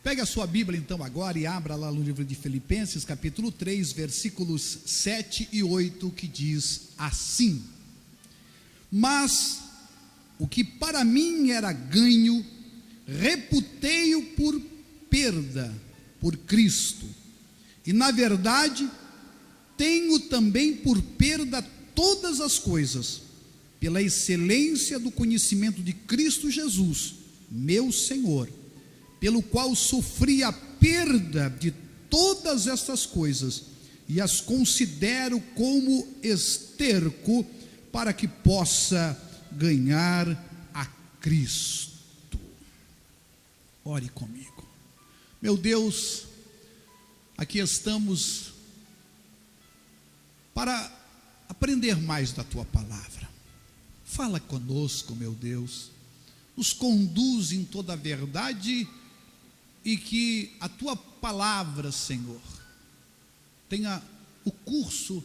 Pegue a sua Bíblia então agora e abra lá no livro de Filipenses, capítulo 3, versículos 7 e 8, que diz assim: Mas o que para mim era ganho, reputei-o por perda, por Cristo. E na verdade, tenho também por perda todas as coisas, pela excelência do conhecimento de Cristo Jesus, meu Senhor, pelo qual sofri a perda de todas estas coisas, e as considero como esterco, para que possa ganhar a Cristo. Ore comigo. Meu Deus, aqui estamos para aprender mais da Tua palavra. Fala conosco, meu Deus, nos conduz em toda a verdade, e que a Tua palavra, Senhor, tenha o curso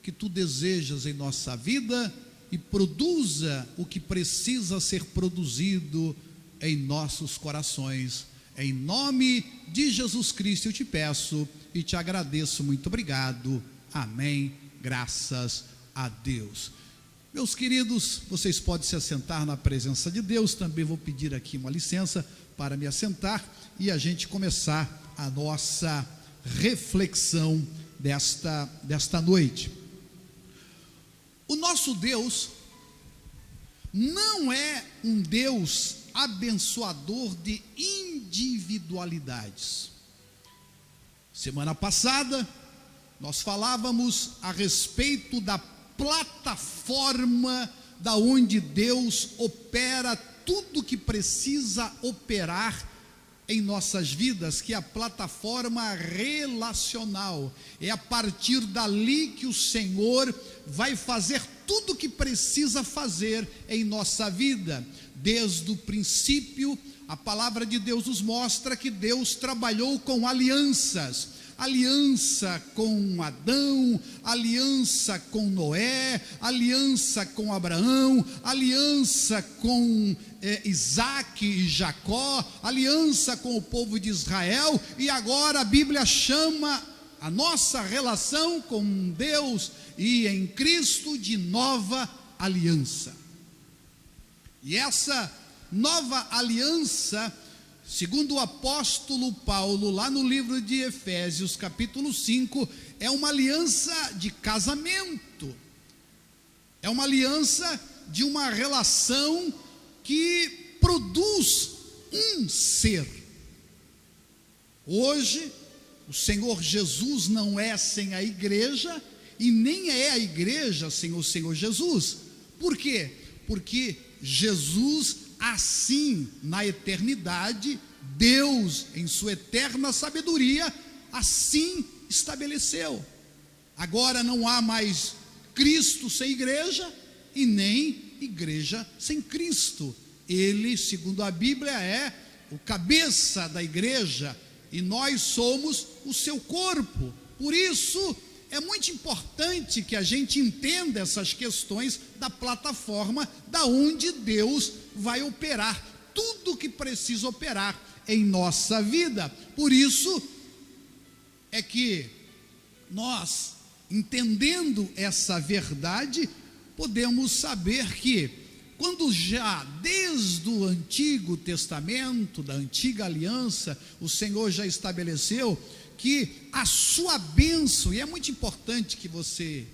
que Tu desejas em nossa vida e produza o que precisa ser produzido em nossos corações. Em nome de Jesus Cristo eu te peço e te agradeço. Muito obrigado. Amém. Graças a Deus. Meus queridos, vocês podem se assentar na presença de Deus. Também vou pedir aqui uma licença para me assentar e a gente começar a nossa reflexão desta noite. O nosso Deus não é um Deus abençoador de individualidades. Semana passada nós falávamos a respeito da plataforma da onde Deus opera tudo que precisa operar em nossas vidas, que é a plataforma relacional. É a partir dali que o Senhor vai fazer tudo o que precisa fazer em nossa vida. Desde o princípio, a palavra de Deus nos mostra que Deus trabalhou com alianças. Aliança com Adão, aliança com Noé, aliança com Abraão, aliança com Isaac e Jacó, aliança com o povo de Israel, e agora a Bíblia chama a nossa relação com Deus e em Cristo de nova aliança. E essa nova aliança, segundo o apóstolo Paulo, lá no livro de Efésios, capítulo 5, é uma aliança de casamento, é uma aliança de uma relação que produz um ser. Hoje, o Senhor Jesus não é sem a igreja, e nem é a igreja sem o Senhor Jesus. Por quê? Porque Jesus, assim, na eternidade, Deus, em sua eterna sabedoria, assim estabeleceu. Agora não há mais Cristo sem igreja, e nem igreja sem Cristo. Ele, segundo a Bíblia, é o cabeça da igreja, e nós somos o seu corpo. Por isso, é muito importante que a gente entenda essas questões da plataforma, da onde Deus vai operar tudo o que precisa operar em nossa vida. Por isso é que nós, entendendo essa verdade, podemos saber que quando já desde o Antigo Testamento, da antiga aliança, o Senhor já estabeleceu que a sua bênção, e é muito importante que você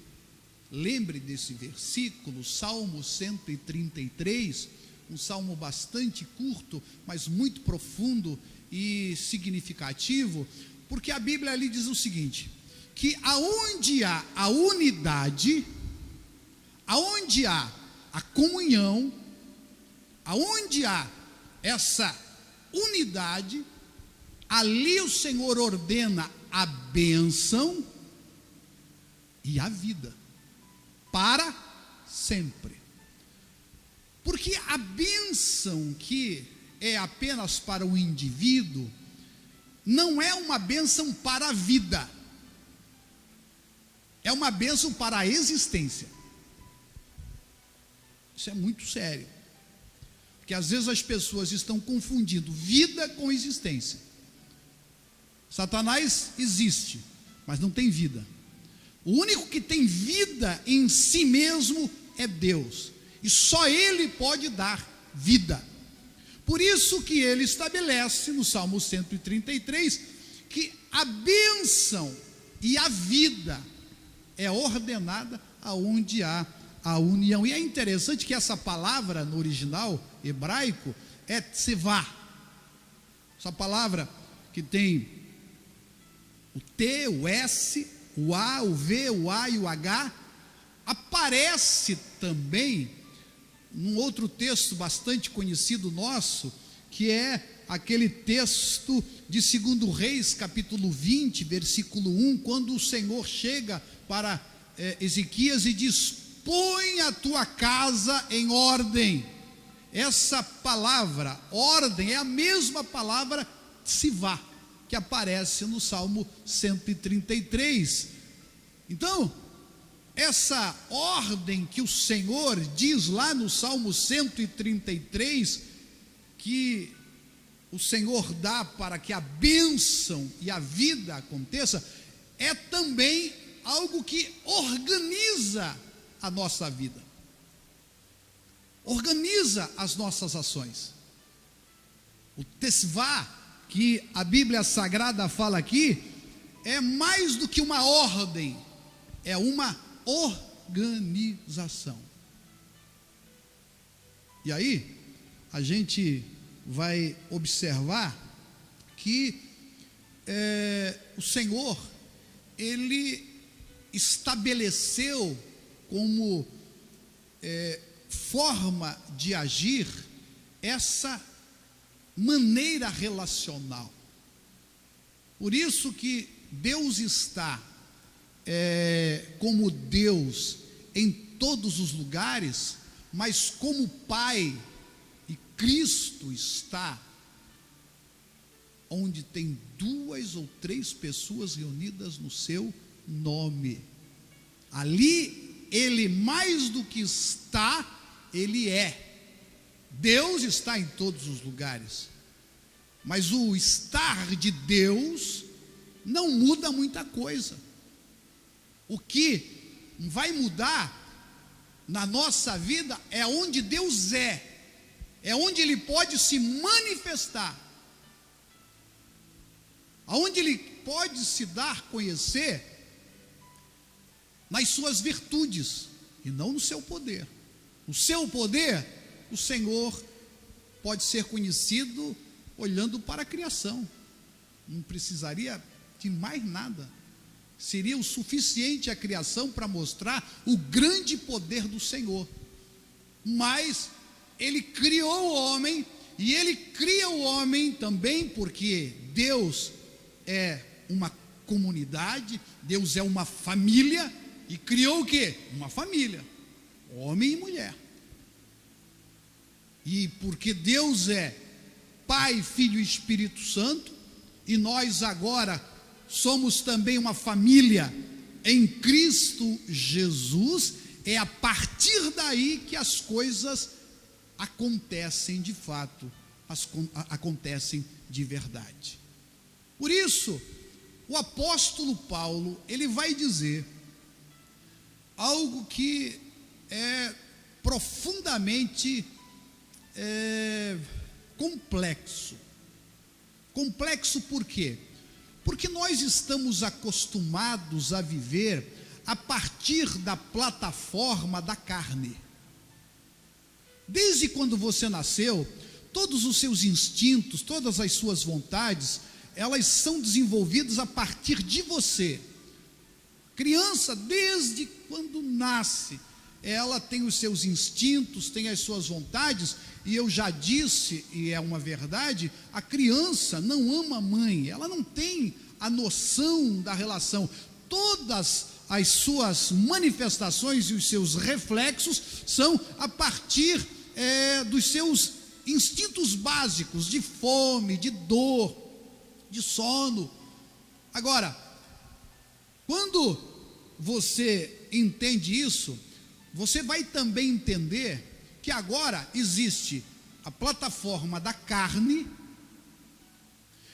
lembre desse versículo, Salmo 133, um salmo bastante curto, mas muito profundo e significativo, porque a Bíblia ali diz o seguinte, que aonde há a unidade, aonde há a comunhão, aonde há essa unidade, ali o Senhor ordena a bênção e a vida, para sempre. Porque a bênção que é apenas para o indivíduo, não é uma bênção para a vida, é uma bênção para a existência. Isso é muito sério, porque às vezes as pessoas estão confundindo vida com existência. Satanás existe, mas não tem vida. O único que tem vida em si mesmo é Deus, e só Ele pode dar vida. Por isso que ele estabelece no Salmo 133 que a bênção e a vida é ordenada aonde há a união. E é interessante que essa palavra no original hebraico é tsevá. Essa palavra que tem o T, o S, o A, o V, o A e o H, aparece também num outro texto bastante conhecido nosso, que é aquele texto de 2 Reis, capítulo 20, versículo 1, quando o Senhor chega para Ezequias e diz: põe a tua casa em ordem. Essa palavra, ordem, é a mesma palavra tsivá, que aparece no Salmo 133. Então, essa ordem que o Senhor diz lá no Salmo 133, que o Senhor dá para que a bênção e a vida aconteça, é também algo que organiza a nossa vida, organiza as nossas ações. O tesvá, que a Bíblia Sagrada fala aqui, é mais do que uma ordem, é uma organização. E aí a gente vai observar que o Senhor, Ele estabeleceu como forma de agir essa maneira relacional. Por isso que Deus está como Deus em todos os lugares, mas como Pai, e Cristo está onde tem 2 ou 3 pessoas reunidas no seu nome. Ali Ele, mais do que está, Ele é. Deus está em todos os lugares, mas o estar de Deus não muda muita coisa. O que vai mudar na nossa vida é onde Deus é onde Ele pode se manifestar, aonde Ele pode se dar a conhecer nas suas virtudes, e não no seu poder. O seu poder, o Senhor pode ser conhecido olhando para a criação, não precisaria de mais nada, seria o suficiente a criação para mostrar o grande poder do Senhor. Mas Ele criou o homem, e Ele cria o homem também porque Deus é uma comunidade, Deus é uma família, e criou o quê? Uma família, homem e mulher. E porque Deus é Pai, Filho e Espírito Santo, e nós agora somos também uma família em Cristo Jesus, é a partir daí que as coisas acontecem de fato, acontecem de verdade. Por isso, o apóstolo Paulo, ele vai dizer algo que é profundamente complexo. Complexo por quê? Porque nós estamos acostumados a viver a partir da plataforma da carne. Desde quando você nasceu, todos os seus instintos, todas as suas vontades, elas são desenvolvidas a partir de você. Criança, desde quando nasce, ela tem os seus instintos, tem as suas vontades, e eu já disse, e é uma verdade, a criança não ama a mãe, ela não tem a noção da relação. Todas as suas manifestações e os seus reflexos são a partir dos seus instintos básicos, de fome, de dor, de sono. Agora, quando você entende isso, você vai também entender que agora existe a plataforma da carne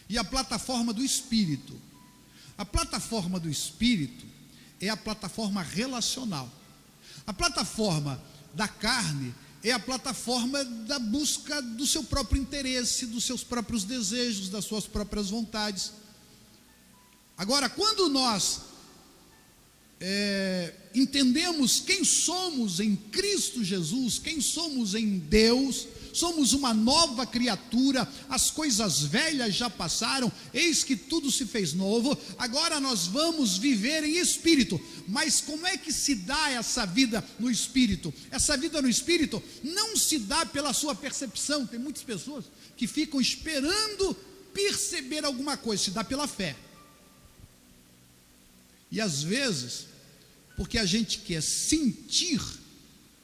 e a plataforma do Espírito. A plataforma do Espírito é a plataforma relacional. A plataforma da carne é a plataforma da busca do seu próprio interesse, dos seus próprios desejos, das suas próprias vontades. Agora, quando nós entendemos quem somos em Cristo Jesus, quem somos em Deus, somos uma nova criatura, as coisas velhas já passaram, eis que tudo se fez novo, agora nós vamos viver em Espírito. Mas como é que se dá essa vida no Espírito? Essa vida no Espírito não se dá pela sua percepção. Tem muitas pessoas que ficam esperando perceber alguma coisa, se dá pela fé. E às vezes, porque a gente quer sentir,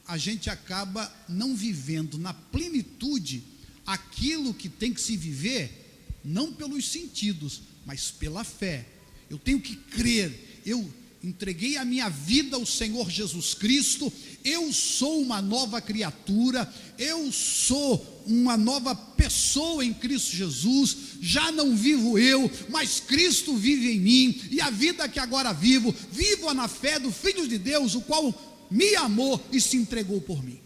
a gente acaba não vivendo na plenitude aquilo que tem que se viver, não pelos sentidos, mas pela fé. Eu tenho que crer, eu entreguei a minha vida ao Senhor Jesus Cristo, eu sou uma nova criatura, eu sou uma nova pessoa em Cristo Jesus, já não vivo eu, mas Cristo vive em mim, e a vida que agora vivo na fé do Filho de Deus, o qual me amou e se entregou por mim.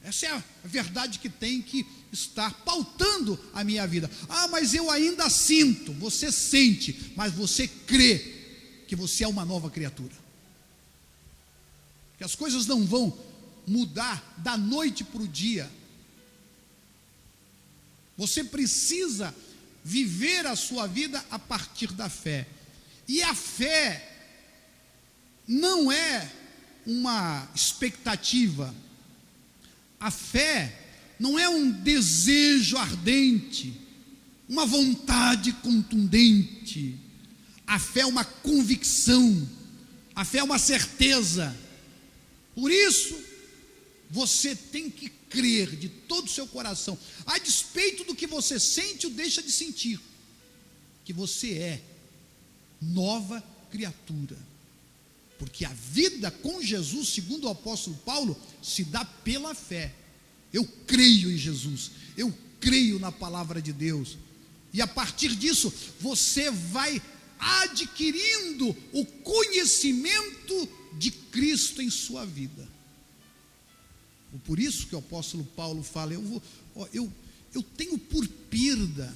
Essa é a verdade que tem que estar pautando a minha vida. Ah, mas eu ainda sinto. Você sente, mas você crê que você é uma nova criatura, que as coisas não vão mudar da noite para o dia. Você precisa viver a sua vida a partir da fé, e a fé não é uma expectativa, a fé não é um desejo ardente, uma vontade contundente. A fé é uma convicção, a fé é uma certeza. Por isso, você tem que crer de todo o seu coração, a despeito do que você sente ou deixa de sentir, que você é nova criatura. Porque a vida com Jesus, segundo o apóstolo Paulo, se dá pela fé. Eu creio em Jesus, eu creio na palavra de Deus, e a partir disso, você vai adquirindo o conhecimento de Cristo em sua vida. Por isso que o apóstolo Paulo fala, eu tenho por perda.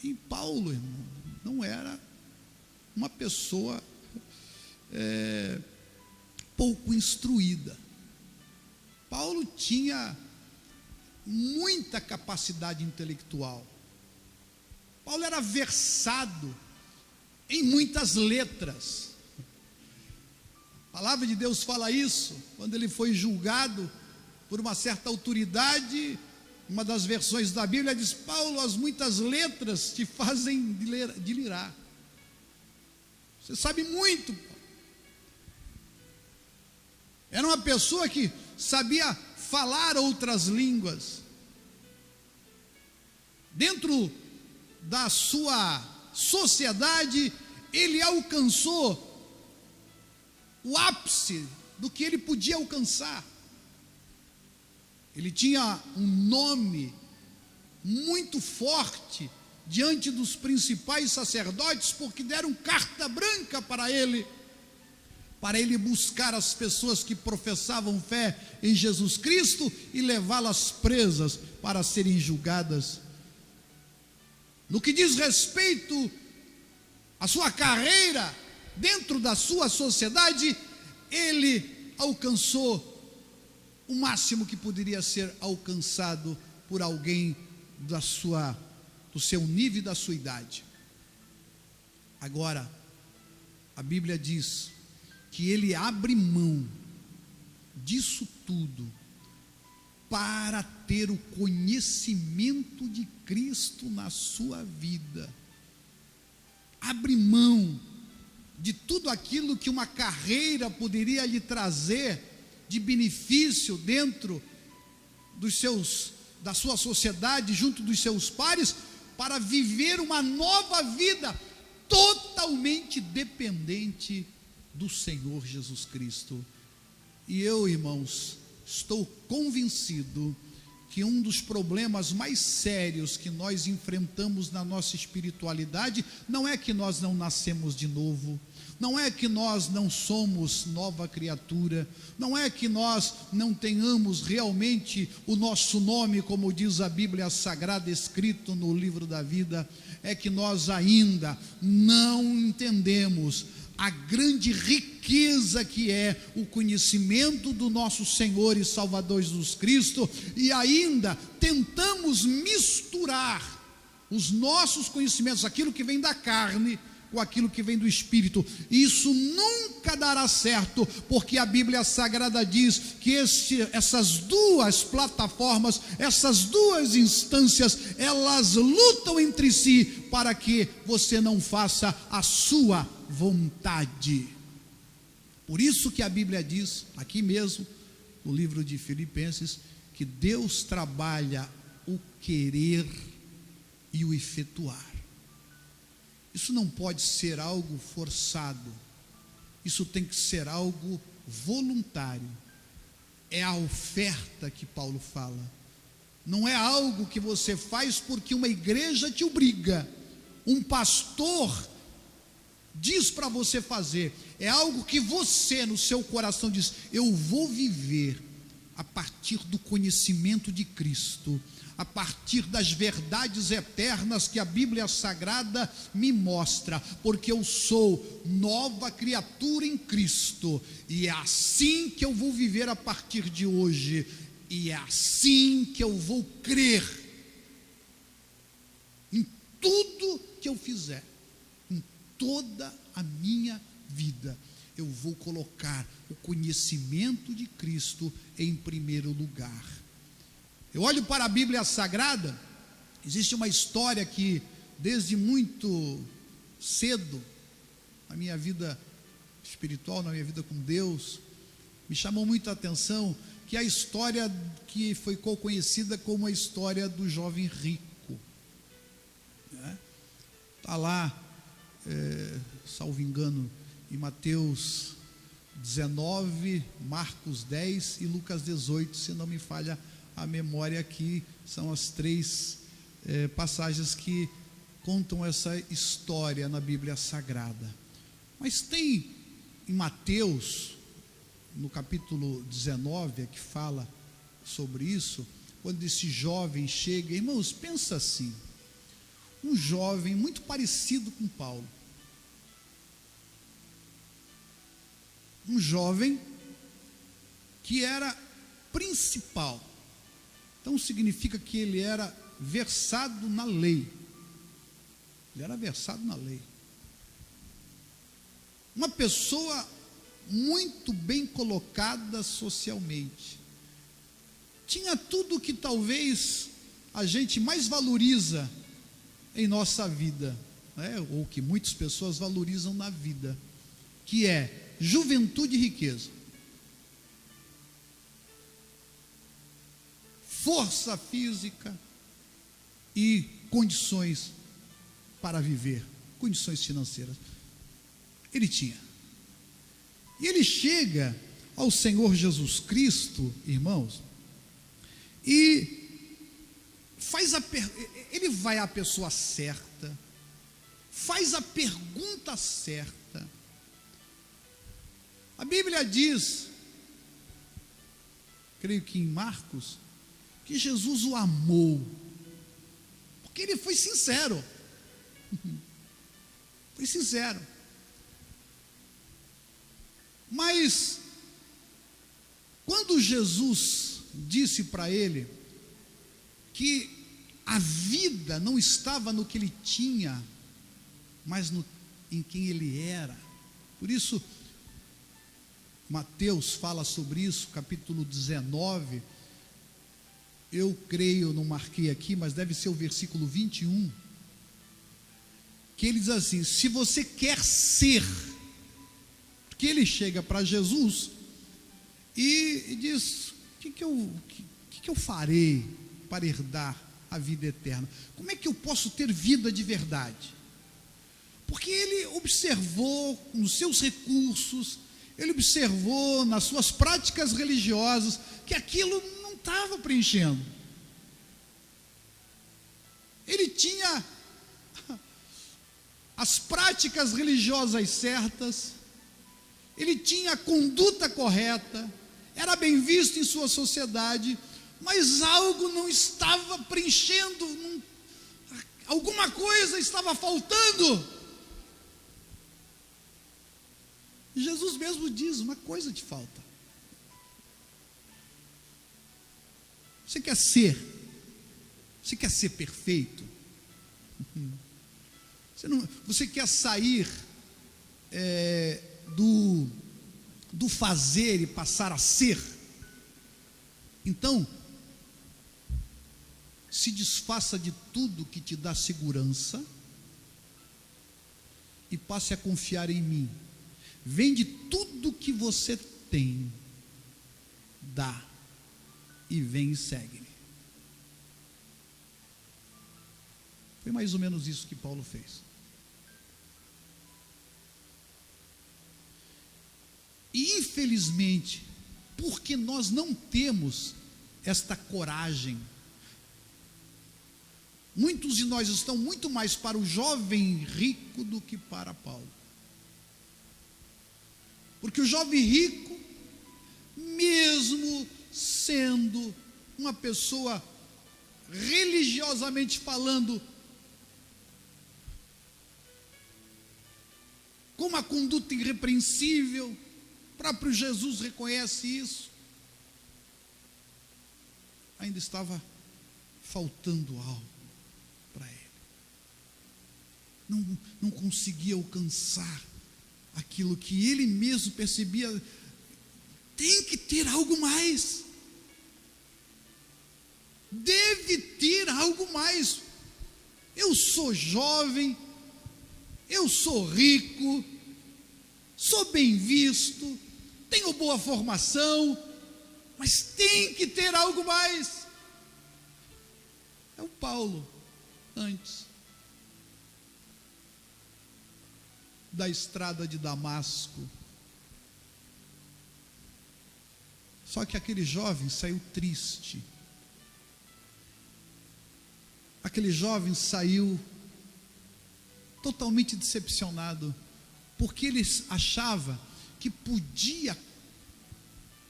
E Paulo, irmão, não era uma pessoa pouco instruída. Paulo tinha muita capacidade intelectual. Paulo era versado em muitas letras. A palavra de Deus fala isso, quando ele foi julgado por uma certa autoridade. Uma das versões da Bíblia diz: Paulo, as muitas letras te fazem delirar. Você sabe muito. Era uma pessoa que sabia falar outras línguas. Dentro da sua sociedade, ele alcançou o ápice do que ele podia alcançar. Ele tinha um nome muito forte diante dos principais sacerdotes, porque deram carta branca para ele buscar as pessoas que professavam fé em Jesus Cristo e levá-las presas para serem julgadas. No que diz respeito à sua carreira dentro da sua sociedade, ele alcançou o máximo que poderia ser alcançado por alguém do seu nível e da sua idade. Agora, a Bíblia diz que ele abre mão disso tudo para ter o conhecimento de Cristo na sua vida. Abre mão de tudo aquilo que uma carreira poderia lhe trazer de benefício dentro da sua sociedade, junto dos seus pares, para viver uma nova vida totalmente dependente do Senhor Jesus Cristo. E eu, irmãos, estou convencido que um dos problemas mais sérios que nós enfrentamos na nossa espiritualidade não é que nós não nascemos de novo, não é que nós não somos nova criatura, não é que nós não tenhamos realmente o nosso nome, como diz a Bíblia Sagrada, escrito no livro da vida, é que nós ainda não entendemos a grande riqueza que é o conhecimento do nosso Senhor e Salvador Jesus Cristo, e ainda tentamos misturar os nossos conhecimentos, aquilo que vem da carne com aquilo que vem do Espírito. Isso nunca dará certo, porque a Bíblia Sagrada diz que essas duas plataformas, essas duas instâncias, elas lutam entre si para que você não faça a sua vontade. Por isso que a Bíblia diz, aqui mesmo, no livro de Filipenses, que Deus trabalha o querer e o efetuar. Isso não pode ser algo forçado, isso tem que ser algo voluntário. É a oferta que Paulo fala, não é algo que você faz porque uma igreja te obriga, um pastor diz para você fazer, é algo que você no seu coração diz: eu vou viver a partir do conhecimento de Cristo, a partir das verdades eternas que a Bíblia Sagrada me mostra, porque eu sou nova criatura em Cristo, e é assim que eu vou viver a partir de hoje, e é assim que eu vou crer em tudo que eu fizer, em toda a minha vida. Eu vou colocar o conhecimento de Cristo em primeiro lugar. Eu olho para a Bíblia Sagrada, existe uma história que desde muito cedo, na minha vida espiritual, na minha vida com Deus, me chamou muito a atenção, que é a história que foi conhecida como a história do jovem rico. Está lá, salvo engano, em Mateus 19, Marcos 10 e Lucas 18, se não me falha a memória aqui, são as três passagens que contam essa história na Bíblia Sagrada. Mas tem em Mateus, no capítulo 19, que fala sobre isso, quando esse jovem chega, irmãos, pensa assim, um jovem muito parecido com Paulo, um jovem que era principal, então significa que ele era versado na lei, uma pessoa muito bem colocada socialmente, tinha tudo que talvez a gente mais valoriza em nossa vida, ou que muitas pessoas valorizam na vida, que é juventude e riqueza, força física e condições para viver, condições financeiras. Ele tinha. E ele chega ao Senhor Jesus Cristo, irmãos, e ele vai à pessoa certa, faz a pergunta certa. A Bíblia diz, creio que em Marcos, que Jesus o amou, porque ele foi sincero, mas quando Jesus disse para ele que a vida não estava no que ele tinha, mas em quem ele era, por isso Mateus fala sobre isso, capítulo 19, eu creio, não marquei aqui, mas deve ser o versículo 21, que ele diz assim: se você quer ser, porque ele chega para Jesus e diz: o que eu farei para herdar a vida eterna? Como é que eu posso ter vida de verdade? Porque ele observou nos seus recursos, ele observou nas suas práticas religiosas, que aquilo não estava preenchendo, ele tinha as práticas religiosas certas, ele tinha a conduta correta, era bem visto em sua sociedade, mas algo não estava preenchendo, alguma coisa estava faltando. Jesus mesmo diz: uma coisa te falta. Você quer ser perfeito? Você quer sair do fazer e passar a ser? Então, se desfaça de tudo que te dá segurança e passe a confiar em mim. Vende tudo que você tem, dá, e vem e segue-me. Foi mais ou menos isso que Paulo fez. E infelizmente, porque nós não temos esta coragem, muitos de nós estão muito mais para o jovem rico do que para Paulo. Porque o jovem rico, mesmo sendo uma pessoa religiosamente falando, com uma conduta irrepreensível, o próprio Jesus reconhece isso, ainda estava faltando algo para ele, não conseguia alcançar aquilo que ele mesmo percebia. Tem que ter algo mais, deve ter algo mais. Eu sou jovem, eu sou rico, sou bem visto, tenho boa formação, mas tem que ter algo mais. É o Paulo antes da estrada de Damasco. Só que aquele jovem saiu triste, aquele jovem saiu totalmente decepcionado, porque ele achava que podia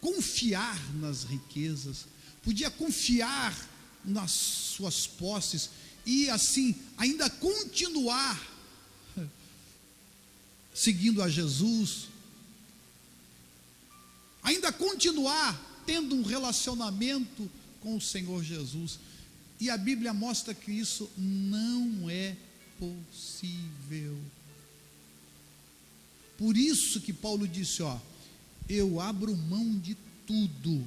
confiar nas riquezas, podia confiar nas suas posses e assim ainda continuar seguindo a Jesus, ainda continuar tendo um relacionamento com o Senhor Jesus. E a Bíblia mostra que isso não é possível. Por isso que Paulo disse: eu abro mão de tudo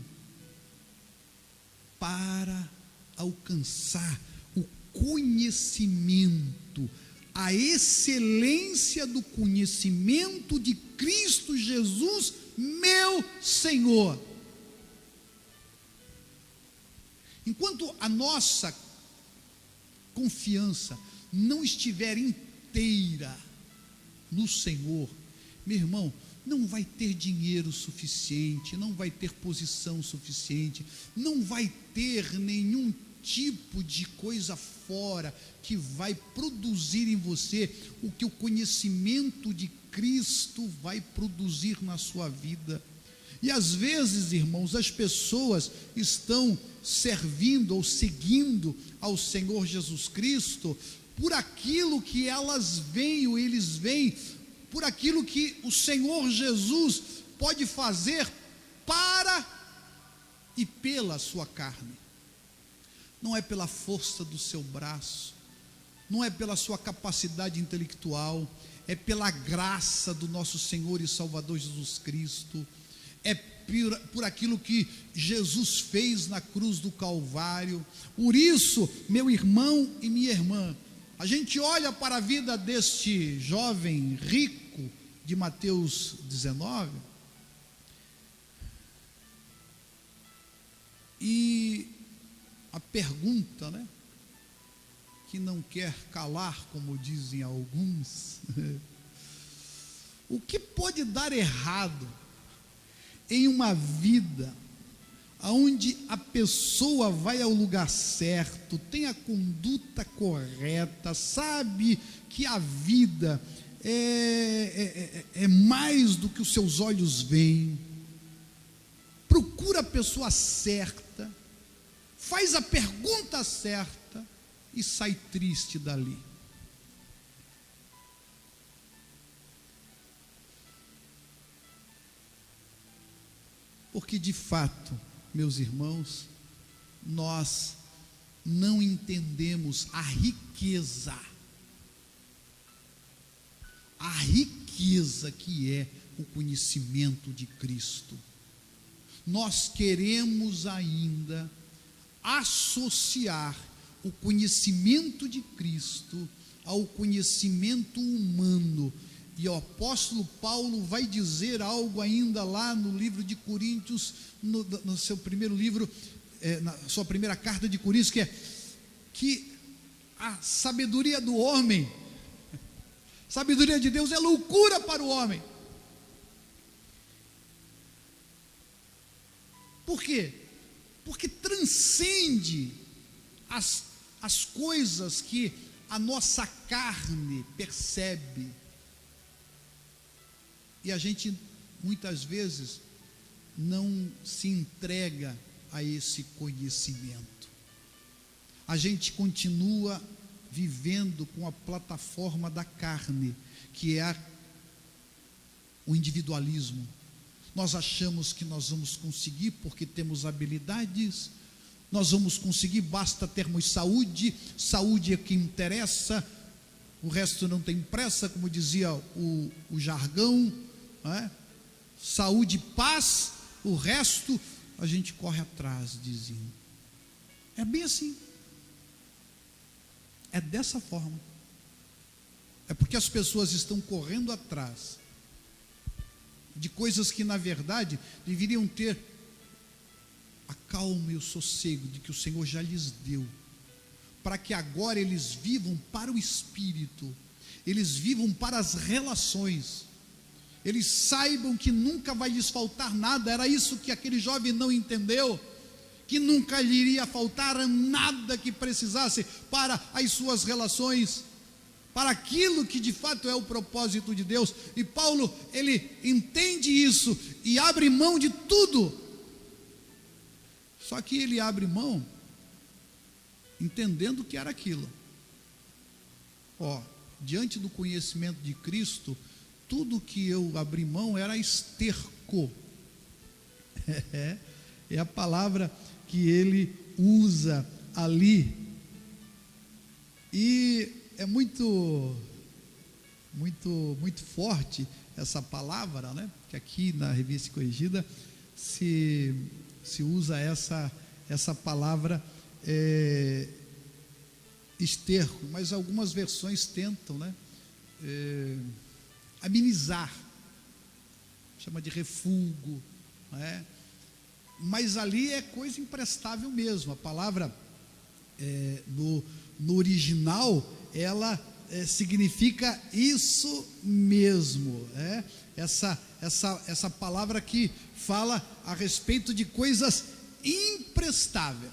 para alcançar o conhecimento, a excelência do conhecimento de Cristo Jesus, meu Senhor. Enquanto a nossa confiança não estiver inteira no Senhor, meu irmão, não vai ter dinheiro suficiente, não vai ter posição suficiente, não vai ter nenhum tipo de coisa fora que vai produzir em você o que o conhecimento de Cristo vai produzir na sua vida. E às vezes, irmãos, as pessoas estão servindo ou seguindo ao Senhor Jesus Cristo por aquilo que elas veem, ou eles veem, por aquilo que o Senhor Jesus pode fazer para e pela sua carne. Não é pela força do seu braço, não é pela sua capacidade intelectual, é pela graça do nosso Senhor e Salvador Jesus Cristo, é por aquilo que Jesus fez na cruz do Calvário. Por isso, meu irmão e minha irmã, a gente olha para a vida deste jovem rico de Mateus 19 e a pergunta, que não quer calar, como dizem alguns, o que pode dar errado em uma vida aonde a pessoa vai ao lugar certo, tem a conduta correta, sabe que a vida é mais do que os seus olhos veem, procura a pessoa certa, faz a pergunta certa e sai triste dali. Porque de fato, meus irmãos, nós não entendemos a riqueza que é o conhecimento de Cristo. Nós queremos ainda associar o conhecimento de Cristo ao conhecimento humano. E o apóstolo Paulo vai dizer algo ainda lá no livro de Coríntios, no seu primeiro livro, na sua primeira carta de Coríntios, que a sabedoria do homem, sabedoria de Deus é loucura para o homem. Por quê? Porque transcende as coisas que a nossa carne percebe. E a gente muitas vezes não se entrega a esse conhecimento. A gente continua vivendo com a plataforma da carne, que é o individualismo. Nós achamos que nós vamos conseguir porque temos habilidades, nós vamos conseguir, basta termos saúde, saúde é que interessa, o resto não tem pressa, como dizia o jargão, não é? Saúde e paz, o resto a gente corre atrás, diziam. É bem assim, é dessa forma. É porque as pessoas estão correndo atrás de coisas que na verdade deveriam ter a calma e o sossego de que o Senhor já lhes deu, para que agora eles vivam para o Espírito, eles vivam para as relações, eles saibam que nunca vai lhes faltar nada. Era isso que aquele jovem não entendeu, que nunca lhe iria faltar nada que precisasse para as suas relações, para aquilo que de fato é o propósito de Deus. E Paulo, ele entende isso e abre mão de tudo. Só que ele abre mão entendendo que era aquilo. Diante do conhecimento de Cristo, tudo que eu abri mão era esterco. É a palavra que ele usa ali. E é muito forte essa palavra, né? Que aqui na Revista Corrigida se usa essa palavra esterco, mas algumas versões tentam, né, amenizar, chama de refúgio, né? Mas ali é coisa imprestável mesmo. A palavra no original ela significa isso mesmo, essa palavra que fala a respeito de coisas imprestáveis.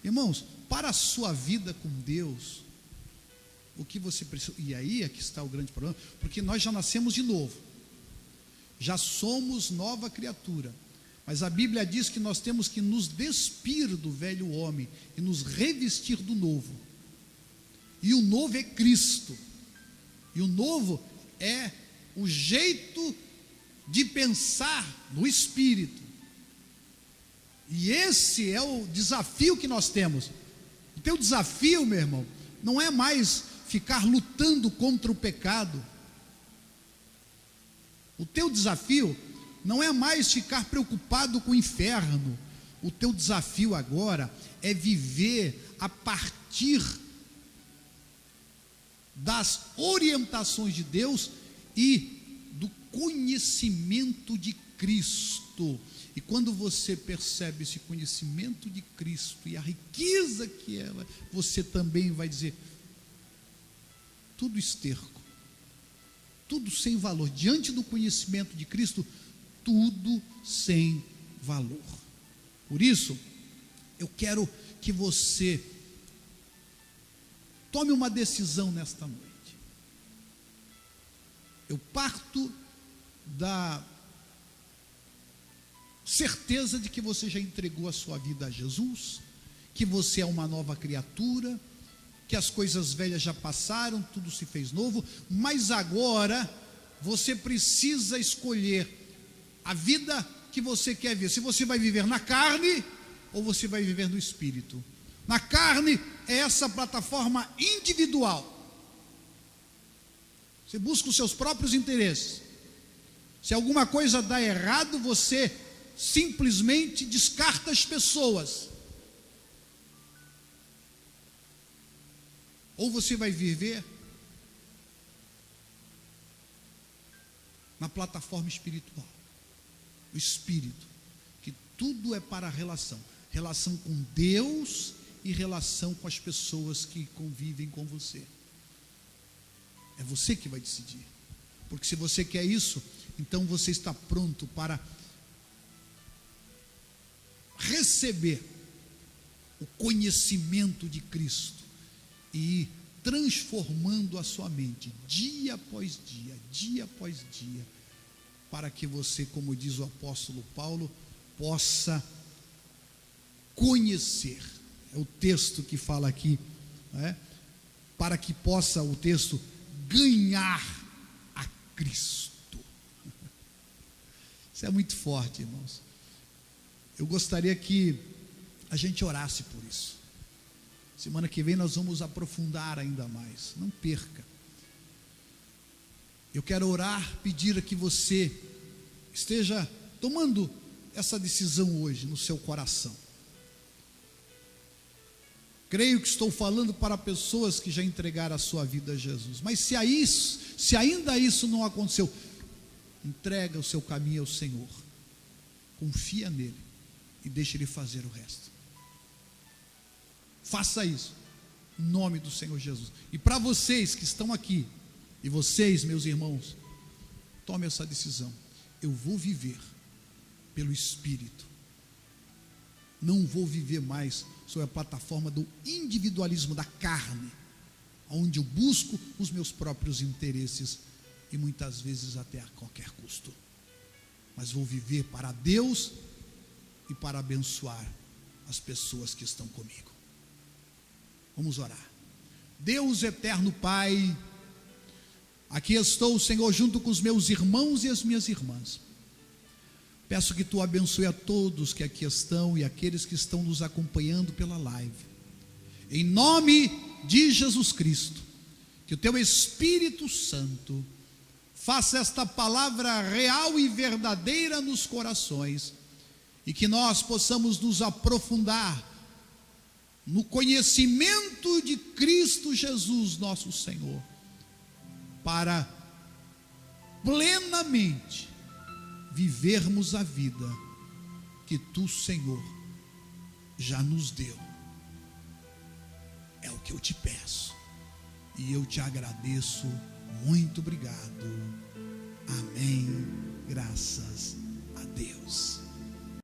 Irmãos, para a sua vida com Deus, o que você precisa, e aí é que está o grande problema, porque nós já nascemos de novo, já somos nova criatura, mas a Bíblia diz que nós temos que nos despir do velho homem e nos revestir do novo. E o novo é Cristo. E o novo é o jeito de pensar no Espírito. E esse é o desafio que nós temos. O teu desafio, meu irmão, não é mais ficar lutando contra o pecado. O teu desafio não é mais ficar preocupado com o inferno. O teu desafio agora é viver a partir das orientações de Deus e do conhecimento de Cristo. E quando você percebe esse conhecimento de Cristo e a riqueza que ela, você também vai dizer: tudo esterco, tudo sem valor. Diante do conhecimento de Cristo, tudo sem valor. Por isso, eu quero que você tome uma decisão nesta noite. Eu parto da certeza de que você já entregou a sua vida a Jesus, que você é uma nova criatura, que as coisas velhas já passaram, tudo se fez novo, mas agora você precisa escolher a vida que você quer ver. Se você vai viver na carne ou você vai viver no Espírito. Na carne é essa plataforma individual. Você busca os seus próprios interesses. Se alguma coisa dá errado, você simplesmente descarta as pessoas. Ou você vai viver na plataforma espiritual, o Espírito, que tudo é para relação com Deus e relação com as pessoas que convivem com você. É você que vai decidir, porque se você quer isso, então você está pronto para receber o conhecimento de Cristo e ir transformando a sua mente dia após dia, para que você, como diz o apóstolo Paulo, possa conhecer. É o texto que fala aqui, para que possa o texto ganhar a Cristo. Isso é muito forte, irmãos. Eu gostaria que a gente orasse por isso. Semana que vem nós vamos aprofundar ainda mais. Não perca. Eu quero orar, pedir a que você esteja tomando essa decisão hoje no seu coração. Creio que estou falando para pessoas que já entregaram a sua vida a Jesus. Mas se ainda isso não aconteceu, entrega o seu caminho ao Senhor. Confia nele e deixe Ele fazer o resto. Faça isso, em nome do Senhor Jesus. E para vocês que estão aqui, e vocês, meus irmãos, tome essa decisão. Eu vou viver pelo Espírito. Não vou viver mais sob a plataforma do individualismo da carne, onde eu busco os meus próprios interesses e muitas vezes até a qualquer custo. Mas vou viver para Deus e para abençoar as pessoas que estão comigo. Vamos orar. Deus eterno Pai, aqui estou, Senhor, junto com os meus irmãos e as minhas irmãs. Peço que Tu abençoe a todos que aqui estão e aqueles que estão nos acompanhando pela live. Em nome de Jesus Cristo, que o Teu Espírito Santo faça esta palavra real e verdadeira nos corações e que nós possamos nos aprofundar no conhecimento de Cristo Jesus, nosso Senhor, para plenamente vivermos a vida que Tu, Senhor, já nos deu. É o que eu te peço e eu te agradeço. Muito obrigado. Amém. Graças a Deus.